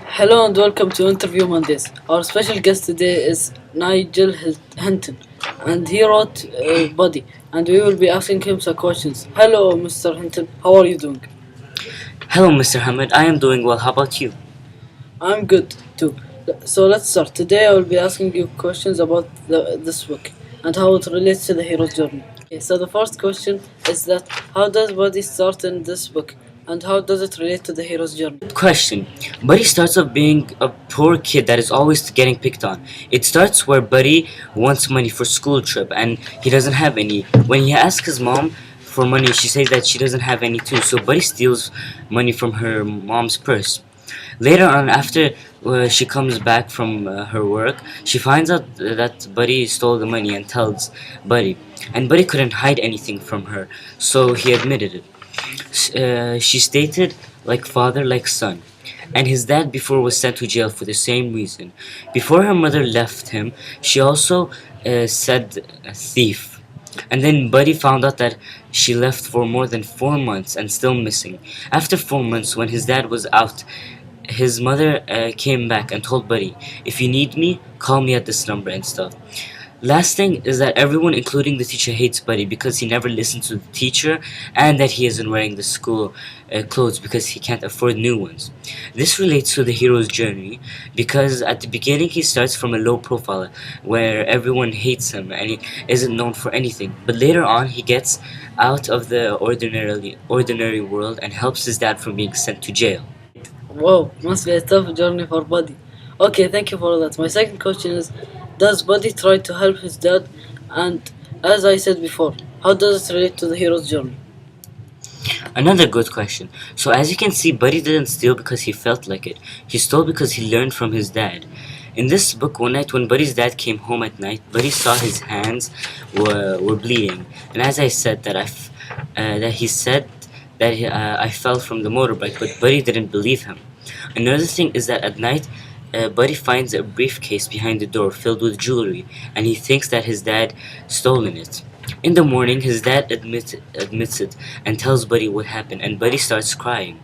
Hello and welcome to Interview Mondays. Our special guest today is Nigel Hinton, and he wrote Body, and we will be asking him some questions. Hello, Mr. Hinton. How are you doing? Hello, Mr. Hamid. I am doing well. How about you? I'm good too. So let's start. Today I will be asking you questions about this book and how it relates to the hero's journey. Okay, so the first question is that how does Body start in this book, and how does it relate to the hero's journey? Good question. Buddy starts off being a poor kid that is always getting picked on. It starts where Buddy wants money for school trip and he doesn't have any. When he asks his mom for money, she says that she doesn't have any too. So Buddy steals money from her mom's purse. Later on, after she comes back from her work, she finds out that Buddy stole the money and tells Buddy. And Buddy couldn't hide anything from her, so he admitted it. She stated, like father, like son. And his dad before was sent to jail for the same reason. Before her mother left him, she also said a thief. And then Buddy found out that she left for more than 4 months and still missing. After 4 months, when his dad was out, his mother came back and told Buddy, if you need me, call me at this number and stuff. Last thing is that everyone, including the teacher, hates Buddy because he never listens to the teacher and that he isn't wearing the school clothes because he can't afford new ones. This relates to the hero's journey because at the beginning he starts from a low profile where everyone hates him and he isn't known for anything. But later on he gets out of the ordinary world and helps his dad from being sent to jail. Wow, must be a tough journey for Buddy. Okay, thank you for that. My second question is, does Buddy try to help his dad? And as I said before, how does it relate to the hero's journey? Another good question. So as you can see, Buddy didn't steal because he felt like it. He stole because he learned from his dad. In this book, one night when Buddy's dad came home at night, Buddy saw his hands were bleeding. And as I said that he said that I fell from the motorbike, but Buddy didn't believe him. Another thing is that at night, Buddy finds a briefcase behind the door filled with jewelry, and he thinks that his dad stolen it. In the morning, his dad admits it and tells Buddy what happened, and Buddy starts crying.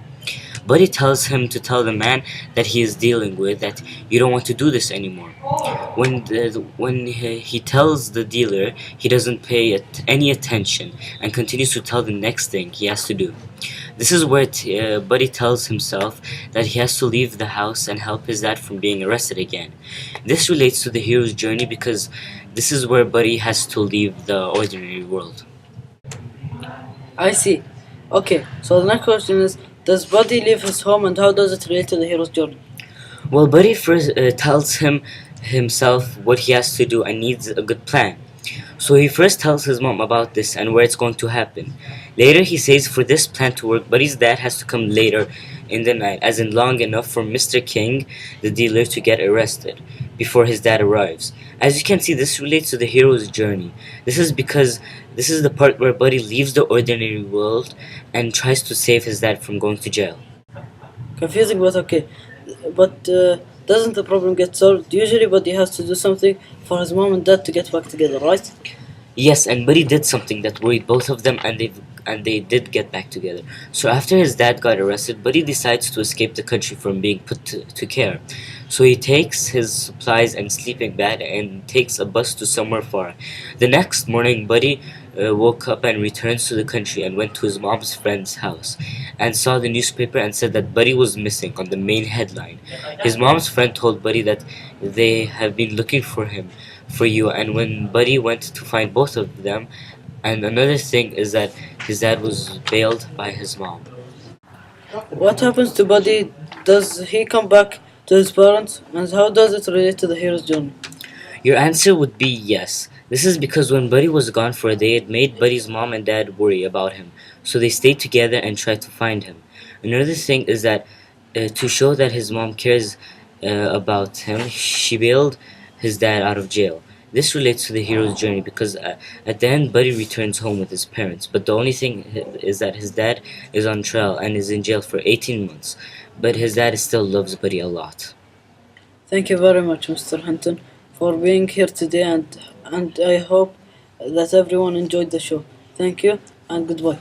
Buddy tells him to tell the man that he is dealing with that you don't want to do this anymore. When he tells the dealer, he doesn't pay any attention and continues to tell the next thing he has to do. This is where Buddy tells himself that he has to leave the house and help his dad from being arrested again. This relates to the hero's journey because this is where Buddy has to leave the ordinary world. I see. Okay, so the next question is, does Buddy leave his home and how does it relate to the hero's journey? Well, Buddy first tells himself what he has to do and needs a good plan. So he first tells his mom about this and where it's going to happen. Later he says for this plan to work, Buddy's dad has to come later in the night, as in long enough for Mr. King, the dealer, to get arrested before his dad arrives. As you can see, this relates to the hero's journey. This is because this is the part where Buddy leaves the ordinary world and tries to save his dad from going to jail. Confusing, but okay. But doesn't the problem get solved? Usually Buddy has to do something for his mom and dad to get back together, right? Yes, and Buddy did something that worried both of them, and they did get back together. So after his dad got arrested, Buddy decides to escape the country from being put to care. So he takes his supplies and sleeping bag and takes a bus to somewhere far. The next morning, Buddy woke up and returns to the country and went to his mom's friend's house and saw the newspaper and said that Buddy was missing on the main headline. His mom's friend told Buddy that they have been looking for you, and when Buddy went to find both of them, and another thing is that his dad was bailed by his mom. What happens to Buddy? Does he come back to his parents? And how does it relate to the hero's journey? Your answer would be yes. This is because when Buddy was gone for a day, it made Buddy's mom and dad worry about him, so they stayed together and tried to find him. Another thing is that to show that his mom cares about him, she bailed his dad out of jail. This relates to the hero's journey because at the end, Buddy returns home with his parents, but the only thing is that his dad is on trial and is in jail for 18 months, but his dad still loves Buddy a lot. Thank you very much, Mr. Hinton, for being here today, and I hope that everyone enjoyed the show. Thank you and goodbye.